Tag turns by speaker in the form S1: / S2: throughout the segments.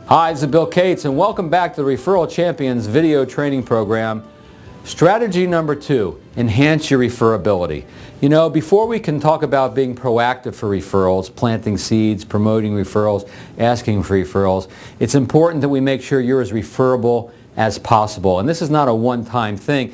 S1: Hi, this is Bill Cates, and welcome back to the Referral Champions video training program. Strategy number 2, enhance your referability. You know, before we can talk about being proactive for referrals, planting seeds, promoting referrals, asking for referrals, it's important that we make sure you're as referable as possible. And this is not a one-time thing.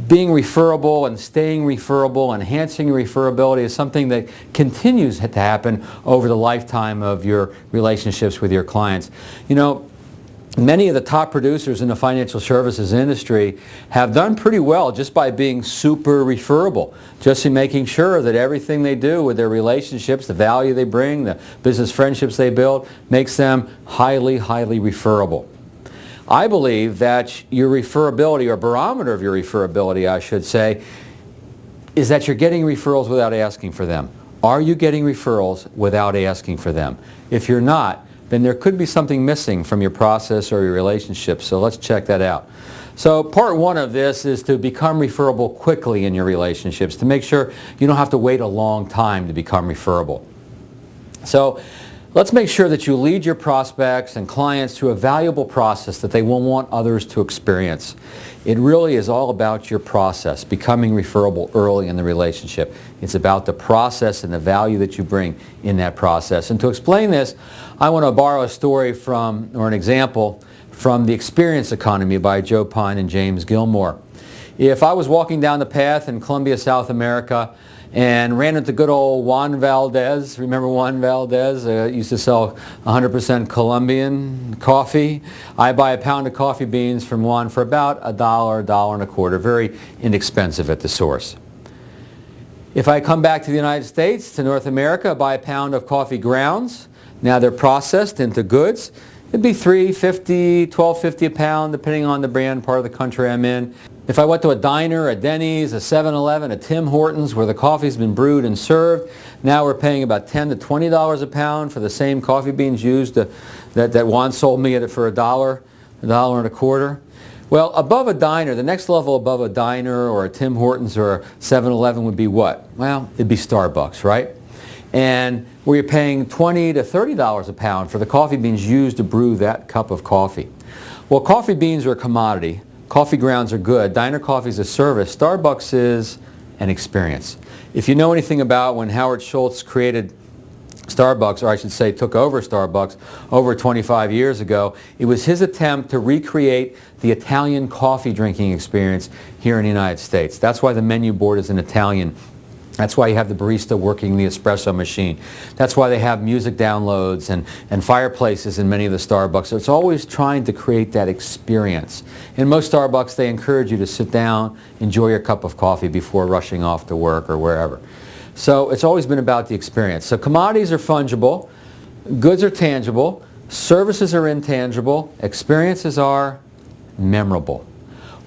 S1: Being referable and staying referable, enhancing your referability is something that continues to happen over the lifetime of your relationships with your clients. You know, many of the top producers in the financial services industry have done pretty well just by being super referable, just in making sure that everything they do with their relationships, the value they bring, the business friendships they build, makes them highly, highly referable. I believe that your referability, or barometer of your referability, I should say, is that you're getting referrals without asking for them. Are you getting referrals without asking for them? If you're not, then there could be something missing from your process or your relationship. So let's check that out. So part 1 of this is to become referable quickly in your relationships, to make sure you don't have to wait a long time to become referable. So let's make sure that you lead your prospects and clients through a valuable process that they will want others to experience. It really is all about your process, becoming referable early in the relationship. It's about the process and the value that you bring in that process. And to explain this, I want to borrow a story from, or an example, from The Experience Economy by Joe Pine and James Gilmore. If I was walking down the path in Colombia, South America, and ran into good old Juan Valdez. Remember Juan Valdez? Used to sell 100% Colombian coffee. I buy a pound of coffee beans from Juan for about $1, $1.25. Very inexpensive at the source. If I come back to the United States, to North America, I buy a pound of coffee grounds. Now they're processed into goods. It'd be $3.50, $12.50 a pound, depending on the brand, part of the country I'm in. If I went to a diner, a Denny's, a 7-Eleven, a Tim Hortons, where the coffee's been brewed and served, now we're paying about $10 to $20 a pound for the same coffee beans used that Juan sold me at it for $1, $1.25. Well, above a diner, the next level above a diner or a Tim Hortons or a 7-Eleven would be what? Well, it'd be Starbucks, right? And where you're paying $20 to $30 a pound for the coffee beans used to brew that cup of coffee. Well, coffee beans are a commodity. Coffee grounds are good. Diner coffee is a service. Starbucks is an experience. If you know anything about when Howard Schultz created Starbucks, or I should say took over Starbucks over 25 years ago, it was his attempt to recreate the Italian coffee drinking experience here in the United States. That's why the menu board is in Italian. That's why you have the barista working the espresso machine. That's why they have music downloads and fireplaces in many of the Starbucks. So it's always trying to create that experience. In most Starbucks, they encourage you to sit down, enjoy your cup of coffee before rushing off to work or wherever. So it's always been about the experience. So commodities are fungible, goods are tangible, services are intangible, experiences are memorable.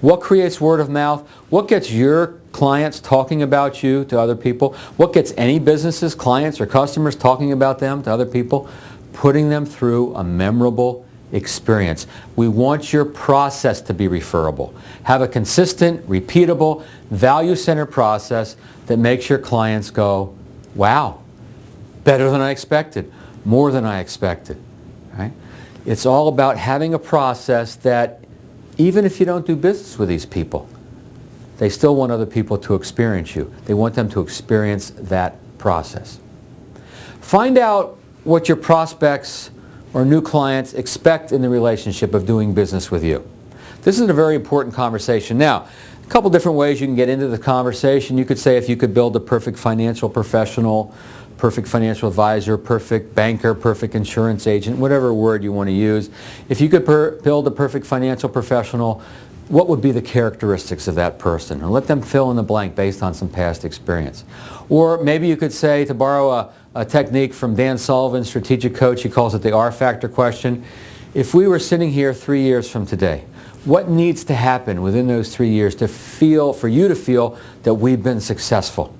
S1: What creates word of mouth? What gets your clients talking about you to other people? What gets any businesses, clients, or customers talking about them to other people? Putting them through a memorable experience. We want your process to be referable. Have a consistent, repeatable, value-centered process that makes your clients go, wow, better than I expected, more than I expected. Right? It's all about having a process that even if you don't do business with these people, they still want other people to experience you. They want them to experience that process. Find out what your prospects or new clients expect in the relationship of doing business with you. This is a very important conversation. Now, a couple different ways you can get into the conversation. You could say if you could build a perfect financial professional, perfect financial advisor, perfect banker, perfect insurance agent, whatever word you want to use. If you could build a perfect financial professional, what would be the characteristics of that person? And let them fill in the blank based on some past experience. Or maybe you could say, to borrow a technique from Dan Sullivan, strategic coach, he calls it the R-factor question. If we were sitting here 3 years from today, what needs to happen within those 3 years for you to feel that we've been successful?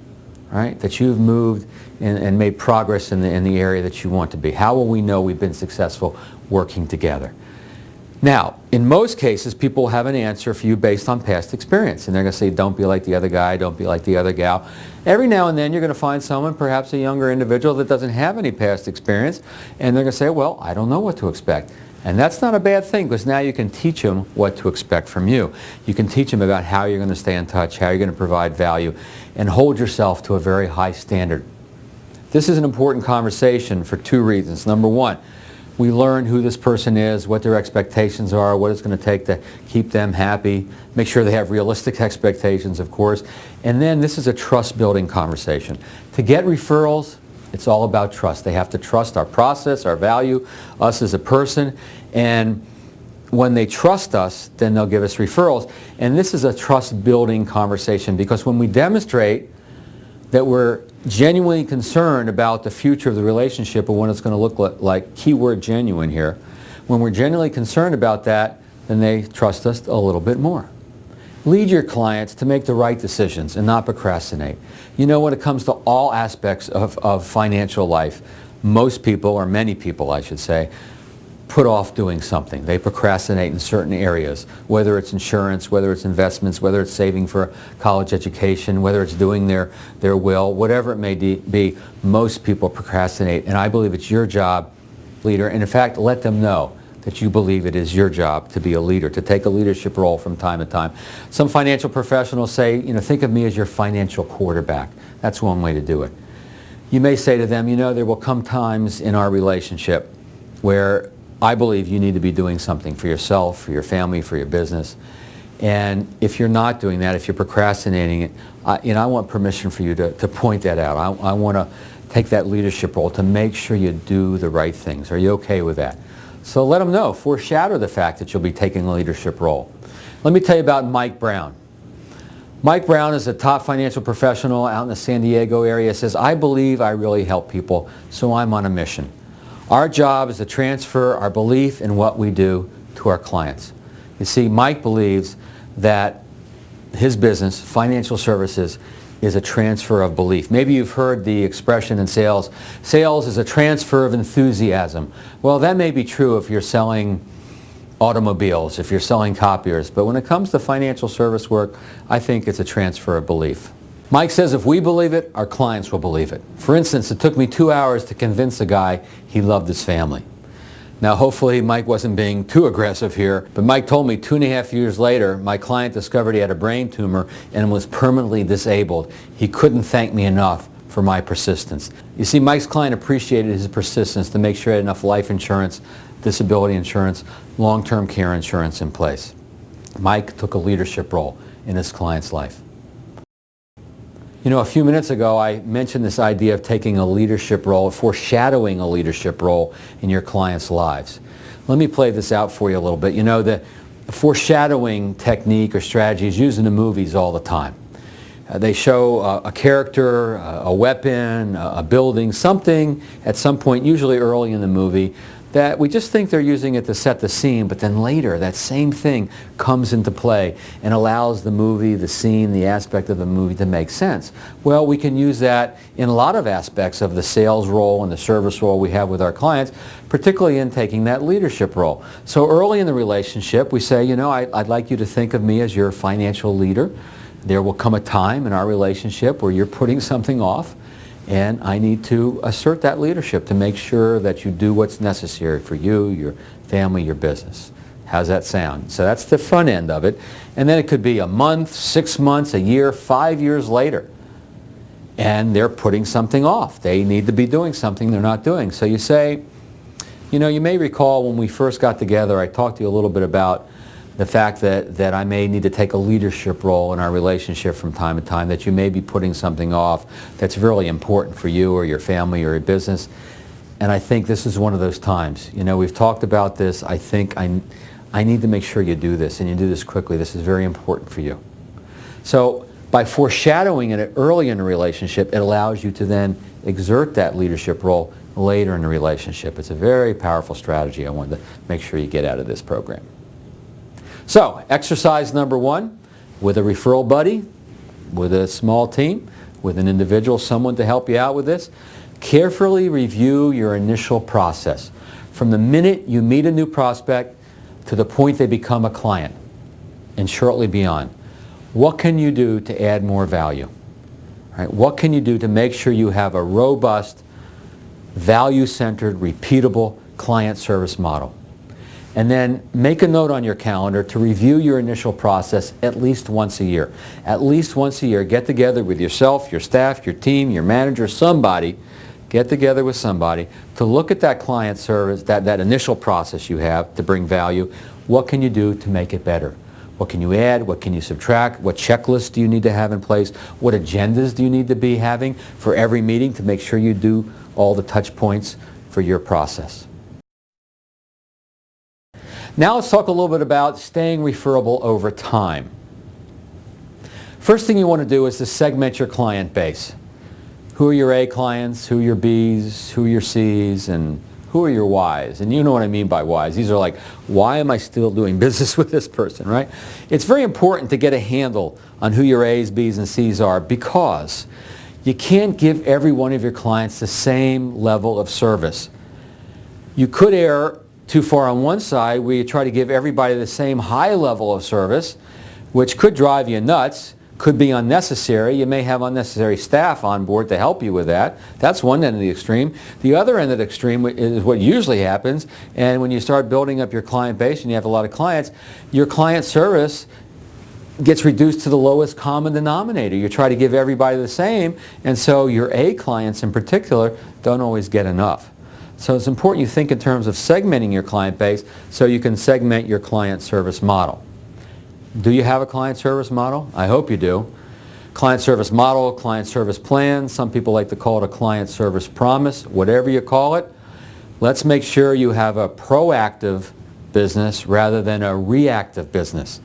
S1: Right? That you've moved and made progress in the area that you want to be. How will we know we've been successful working together? Now, in most cases, people have an answer for you based on past experience. And they're going to say, don't be like the other guy, don't be like the other gal. Every now and then you're going to find someone, perhaps a younger individual that doesn't have any past experience, and they're going to say, well, I don't know what to expect. And that's not a bad thing, because now you can teach them what to expect from you. You can teach them about how you're going to stay in touch, how you're going to provide value, and hold yourself to a very high standard. This is an important conversation for two reasons. Number one, we learn who this person is, what their expectations are, what it's going to take to keep them happy, make sure they have realistic expectations, of course. And then this is a trust-building conversation. To get referrals, it's all about trust. They have to trust our process, our value, us as a person. And when they trust us, then they'll give us referrals. And this is a trust-building conversation, because when we demonstrate that we're genuinely concerned about the future of the relationship or what it's going to look like, keyword genuine here, when we're genuinely concerned about that, then they trust us a little bit more. Lead your clients to make the right decisions and not procrastinate. You know, when it comes to all aspects of financial life, most people, or many people I should say, put off doing something. They procrastinate in certain areas, whether it's insurance, whether it's investments, whether it's saving for a college education, whether it's doing their will, whatever it may be, most people procrastinate. And I believe it's your job, leader, and in fact, let them know that you believe it is your job to be a leader, to take a leadership role from time to time. Some financial professionals say, you know, think of me as your financial quarterback. That's one way to do it. You may say to them, you know, there will come times in our relationship where I believe you need to be doing something for yourself, for your family, for your business. And if you're not doing that, if you're procrastinating it, I want permission for you to point that out. I want to take that leadership role to make sure you do the right things. Are you okay with that? So let them know. Foreshadow the fact that you'll be taking a leadership role. Let me tell you about Mike Brown. Mike Brown is a top financial professional out in the San Diego area. Says, I believe I really help people, so I'm on a mission. Our job is to transfer our belief in what we do to our clients. You see, Mike believes that his business, financial services, is a transfer of belief. Maybe you've heard the expression in sales, sales is a transfer of enthusiasm. Well, that may be true if you're selling automobiles, if you're selling copiers, but when it comes to financial service work, I think it's a transfer of belief. Mike says if we believe it, our clients will believe it. For instance, it took me 2 hours to convince a guy he loved his family. Now, hopefully Mike wasn't being too aggressive here, but Mike told me 2.5 years later, my client discovered he had a brain tumor and was permanently disabled. He couldn't thank me enough for my persistence. You see, Mike's client appreciated his persistence to make sure he had enough life insurance, disability insurance, long-term care insurance in place. Mike took a leadership role in his client's life. You know, a few minutes ago, I mentioned this idea of taking a leadership role, foreshadowing a leadership role in your clients' lives. Let me play this out for you a little bit. You know, the foreshadowing technique or strategy is used in the movies all the time. They show a character, a weapon, a building, something at some point, usually early in the movie, that we just think they're using it to set the scene, but then later that same thing comes into play and allows the movie, the scene, the aspect of the movie to make sense. Well, we can use that in a lot of aspects of the sales role and the service role we have with our clients, particularly in taking that leadership role. So early in the relationship, we say, you know, I'd like you to think of me as your financial leader. There will come a time in our relationship where you're putting something off, and I need to assert that leadership to make sure that you do what's necessary for you, your family, your business. How's that sound? So that's the front end of it. And then it could be a month, 6 months, a year, 5 years later. And they're putting something off. They need to be doing something they're not doing. So you say, you know, you may recall when we first got together, I talked to you a little bit about the fact that I may need to take a leadership role in our relationship from time to time, that you may be putting something off that's really important for you or your family or your business. And I think this is one of those times. You know, we've talked about this. I think I need to make sure you do this, and you do this quickly. This is very important for you. So by foreshadowing it early in the relationship, it allows you to then exert that leadership role later in the relationship. It's a very powerful strategy I wanted to make sure you get out of this program. So, exercise number 1, with a referral buddy, with a small team, with an individual, someone to help you out with this, carefully review your initial process. From the minute you meet a new prospect to the point they become a client, and shortly beyond. What can you do to add more value? Right? What can you do to make sure you have a robust, value-centered, repeatable client service model? And then make a note on your calendar to review your initial process at least once a year. At least once a year, get together with yourself, your staff, your team, your manager, somebody. Get together with somebody to look at that client service, that initial process you have to bring value. What can you do to make it better? What can you add? What can you subtract? What checklists do you need to have in place? What agendas do you need to be having for every meeting to make sure you do all the touch points for your process? Now let's talk a little bit about staying referable over time. First thing you want to do is to segment your client base. Who are your A clients, who are your Bs, who are your Cs, and who are your Ys? And you know what I mean by Ys. These are like, why am I still doing business with this person, right? It's very important to get a handle on who your A's, B's, and C's are, because you can't give every one of your clients the same level of service. You could err too far on one side where you try to give everybody the same high level of service, which could drive you nuts, could be unnecessary. You may have unnecessary staff on board to help you with that. That's one end of the extreme. The other end of the extreme is what usually happens, and when you start building up your client base and you have a lot of clients, your client service gets reduced to the lowest common denominator. You try to give everybody the same, and so your A clients in particular don't always get enough. So it's important you think in terms of segmenting your client base so you can segment your client service model. Do you have a client service model? I hope you do. Client service model, client service plan, some people like to call it a client service promise, whatever you call it. Let's make sure you have a proactive business rather than a reactive business.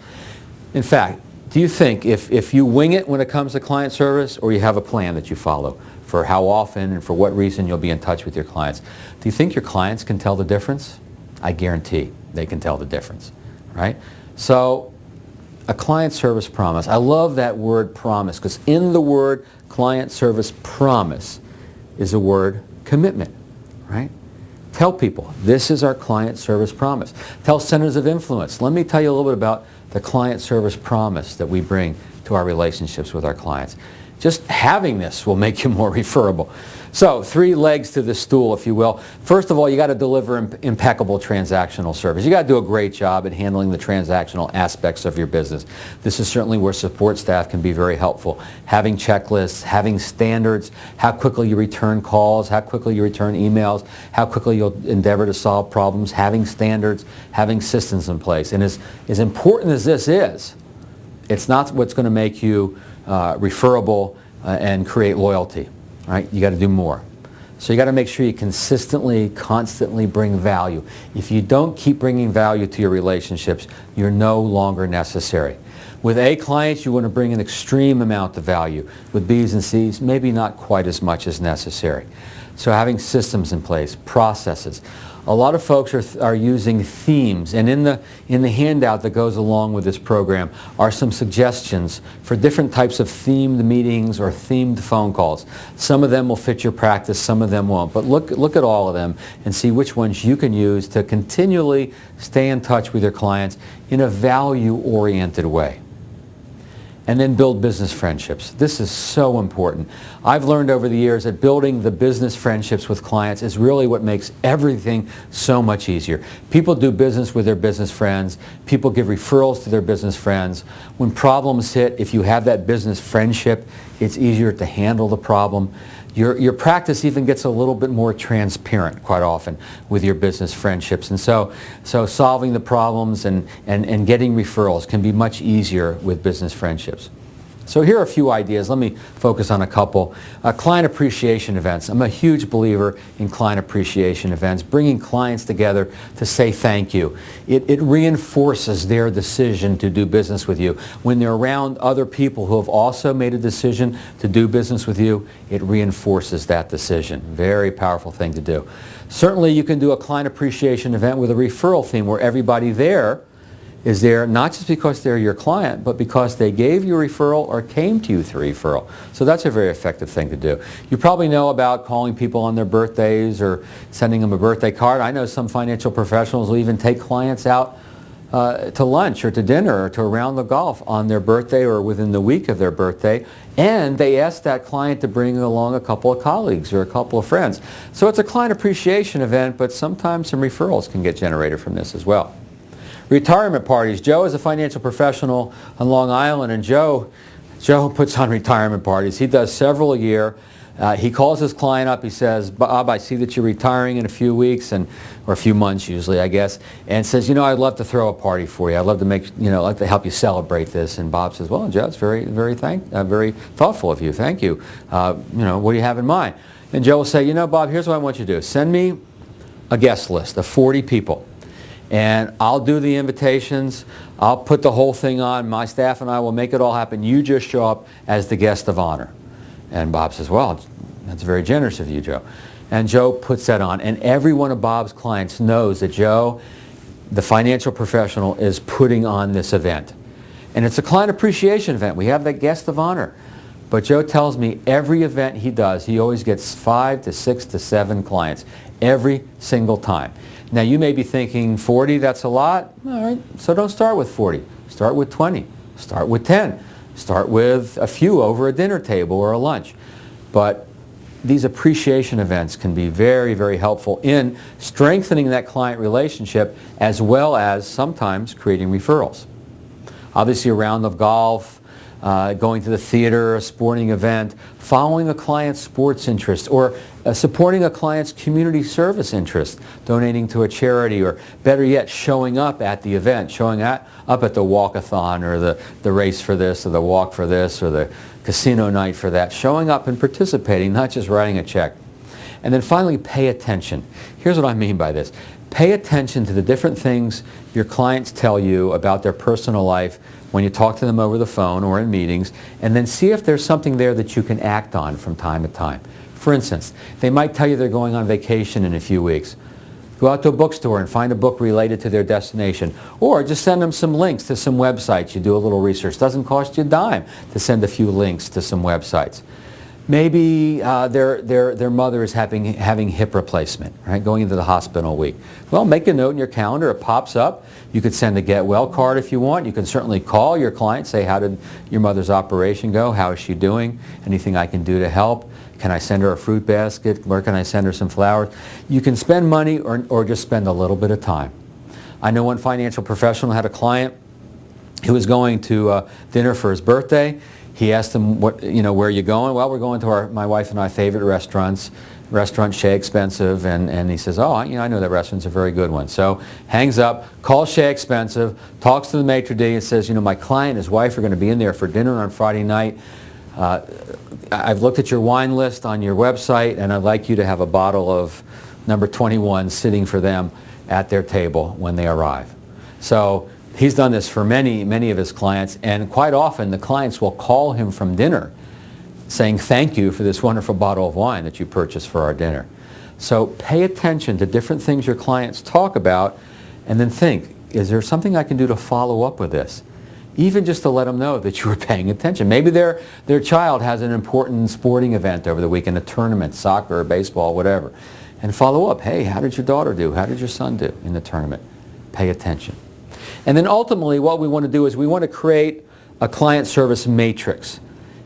S1: In fact, do you think if you wing it when it comes to client service, or you have a plan that you follow for how often and for what reason you'll be in touch with your clients, do you think your clients can tell the difference? I guarantee they can tell the difference, right? So a client service promise. I love that word promise, because in the word client service promise is the word commitment, right? Tell people, this is our client service promise. Tell centers of influence. Let me tell you a little bit about the client service promise that we bring to our relationships with our clients. Just having this will make you more referable. So, 3 legs to the stool, if you will. First of all, you got to deliver impeccable transactional service. You got to do a great job at handling the transactional aspects of your business. This is certainly where support staff can be very helpful. Having checklists, having standards, how quickly you return calls, how quickly you return emails, how quickly you'll endeavor to solve problems, having standards, having systems in place. And as important as this is, it's not what's going to make you referable and create loyalty. Right? You got to do more. So you got to make sure you consistently, constantly bring value. If you don't keep bringing value to your relationships, you're no longer necessary. With A clients, you want to bring an extreme amount of value. With B's and C's, maybe not quite as much as necessary. So having systems in place, processes. A lot of folks are using themes, and in the handout that goes along with this program are some suggestions for different types of themed meetings or themed phone calls. Some of them will fit your practice, some of them won't. But look at all of them and see which ones you can use to continually stay in touch with your clients in a value-oriented way. And then build business friendships. This is so important. I've learned over the years that building the business friendships with clients is really what makes everything so much easier. People do business with their business friends. People give referrals to their business friends. When problems hit, if you have that business friendship, it's easier to handle the problem. Your practice even gets a little bit more transparent quite often with your business friendships. And so solving the problems and getting referrals can be much easier with business friendships. So here are a few ideas. Let me focus on a couple. Client appreciation events. I'm a huge believer in client appreciation events, bringing clients together to say thank you. It reinforces their decision to do business with you. When they're around other people who have also made a decision to do business with you, it reinforces that decision. Very powerful thing to do. Certainly you can do a client appreciation event with a referral theme where everybody there is there not just because they're your client, but because they gave you a referral or came to you through referral. So that's a very effective thing to do. You probably know about calling people on their birthdays or sending them a birthday card. I know some financial professionals will even take clients out to lunch or to dinner or to a round of golf on their birthday or within the week of their birthday, and they ask that client to bring along a couple of colleagues or a couple of friends. So it's a client appreciation event, but sometimes some referrals can get generated from this as well. Retirement parties. Joe is a financial professional on Long Island, and Joe puts on retirement parties. He does several a year. He calls his client up. He says, Bob, I see that you're retiring in a few weeks, or a few months usually, I guess, and says, I'd love to throw a party for you. I'd love to I'd like to help you celebrate this. And Bob says, well, Joe, it's very thoughtful of you. Thank you. What do you have in mind? And Joe will say, Bob, here's what I want you to do. Send me a guest list of 40 people. And I'll do the invitations. I'll put the whole thing on. My staff and I will make it all happen. You just show up as the guest of honor. And Bob says, well, that's very generous of you, Joe. And Joe puts that on. And every one of Bob's clients knows that Joe, the financial professional, is putting on this event. And it's a client appreciation event. We have that guest of honor. But Joe tells me every event he does, he always gets 5 to 6 to 7 clients every single time. Now you may be thinking 40, that's a lot. All right, so don't start with 40. Start with 20. Start with 10. Start with a few over a dinner table or a lunch. But these appreciation events can be very, very helpful in strengthening that client relationship, as well as sometimes creating referrals. Obviously a round of golf, going to the theater, a sporting event, following a client's sports interest, or supporting a client's community service interest, donating to a charity, or better yet, showing up at the event, showing up at the walkathon, or the race for this, or the walk for this, or the casino night for that, showing up and participating, not just writing a check. And then finally, pay attention. Here's what I mean by this. Pay attention to the different things your clients tell you about their personal life when you talk to them over the phone or in meetings, and then see if there's something there that you can act on from time to time. For instance, they might tell you they're going on vacation in a few weeks. Go out to a bookstore and find a book related to their destination. Or just send them some links to some websites. You do a little research. Doesn't cost you a dime to send a few links to some websites. Maybe their mother is having hip replacement, right? Going into the hospital week. Well, make a note in your calendar. It pops up. You could send a get well card if you want. You can certainly call your client, say, how did your mother's operation go? How is she doing? Anything I can do to help? Can I send her a fruit basket? Where can I send her some flowers? You can spend money or just spend a little bit of time. I know one financial professional had a client who was going to dinner for his birthday. He asked him, where are you going? Well, we're going to my wife and I favorite restaurants. Restaurant Chez Expensive, and he says, oh, I know that restaurant's a very good one. So hangs up, calls Chez Expensive, talks to the maitre d' and says, my client and his wife are going to be in there for dinner on Friday night. I've looked at your wine list on your website, and I'd like you to have a bottle of number 21 sitting for them at their table when they arrive. So he's done this for many, many of his clients, and quite often the clients will call him from dinner saying thank you for this wonderful bottle of wine that you purchased for our dinner. So pay attention to different things your clients talk about, and then think, is there something I can do to follow up with this? Even just to let them know that you were paying attention. Maybe their child has an important sporting event over the weekend, a tournament, soccer or baseball, whatever. And follow up, hey, how did your daughter do? How did your son do in the tournament? Pay attention. And then ultimately what we want to do is we want to create a client service matrix.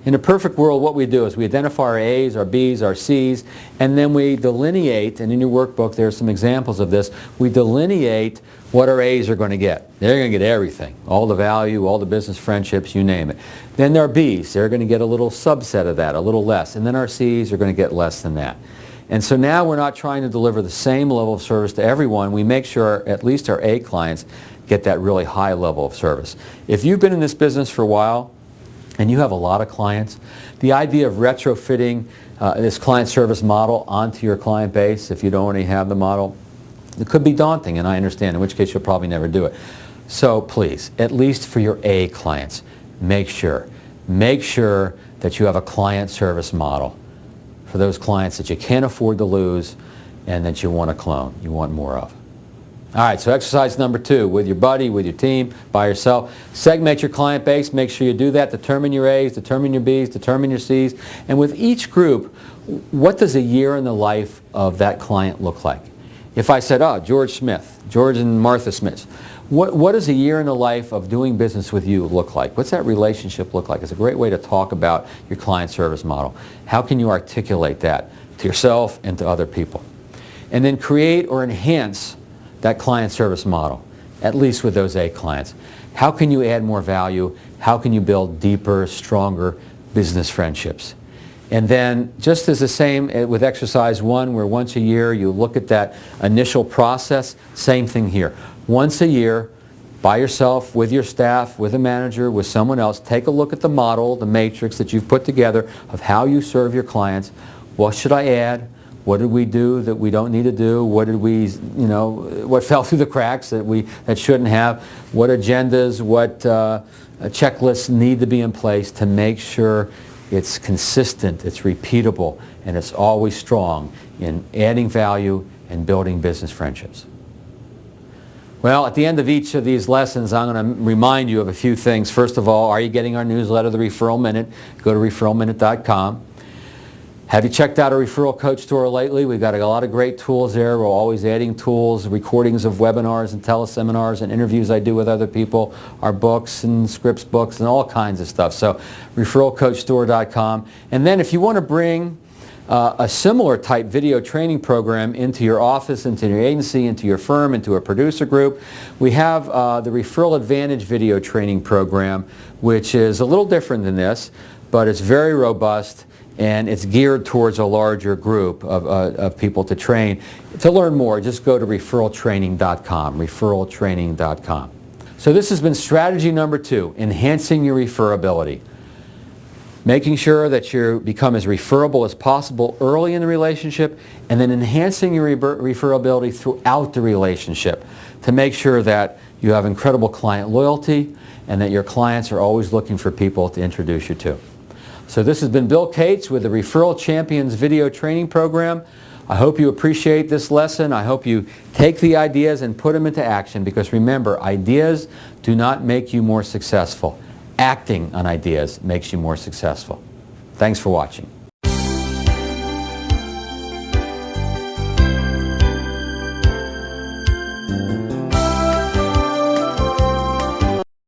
S1: In a perfect world, what we do is we identify our A's, our B's, our C's, and then we delineate, and in your workbook there are some examples of this, we delineate what our A's are going to get. They're going to get everything, all the value, all the business friendships, you name it. Then our B's, they're going to get a little subset of that, a little less, and then our C's are going to get less than that. And so now we're not trying to deliver the same level of service to everyone. We make sure at least our A clients get that really high level of service. If you've been in this business for a while, and you have a lot of clients, the idea of retrofitting this client service model onto your client base, if you don't already have the model, it could be daunting, and I understand, in which case you'll probably never do it. So please, at least for your A clients, make sure that you have a client service model for those clients that you can't afford to lose and that you want to clone, you want more of. All right, so exercise number 2, with your buddy, with your team, by yourself. Segment your client base. Make sure you do that. Determine your A's, determine your B's, determine your C's. And with each group, what does a year in the life of that client look like? If I said, George Smith, George and Martha Smith, what does a year in the life of doing business with you look like? What's that relationship look like? It's a great way to talk about your client service model. How can you articulate that to yourself and to other people? And then create or enhance that client service model. at least with those A clients. How can you add more value? How can you build deeper, stronger business friendships? And then just as the same with exercise 1, where once a year you look at that initial process, same thing here. Once a year, by yourself, with your staff, with a manager, with someone else, take a look at the model, the matrix that you've put together of how you serve your clients. What should I add? What did we do that we don't need to do? What did we, what fell through the cracks that shouldn't have? What agendas, what checklists need to be in place to make sure it's consistent, it's repeatable, and it's always strong in adding value and building business friendships. Well, at the end of each of these lessons, I'm going to remind you of a few things. First of all, are you getting our newsletter, The Referral Minute? Go to referralminute.com. Have you checked out our Referral Coach store lately? We've got a lot of great tools there. We're always adding tools, recordings of webinars and teleseminars and interviews I do with other people, our books and scripts books and all kinds of stuff. So referralcoachstore.com. And then if you want to bring a similar type video training program into your office, into your agency, into your firm, into a producer group, we have the Referral Advantage video training program, which is a little different than this, but it's very robust. And it's geared towards a larger group of people to train. To learn more, just go to referraltraining.com, referraltraining.com. So this has been strategy number 2, enhancing your referability. Making sure that you become as referable as possible early in the relationship, and then enhancing your referability throughout the relationship to make sure that you have incredible client loyalty and that your clients are always looking for people to introduce you to. So this has been Bill Cates with the Referral Champions video training program. I hope you appreciate this lesson. I hope you take the ideas and put them into action, because remember, ideas do not make you more successful. Acting on ideas makes you more successful. Thanks for watching.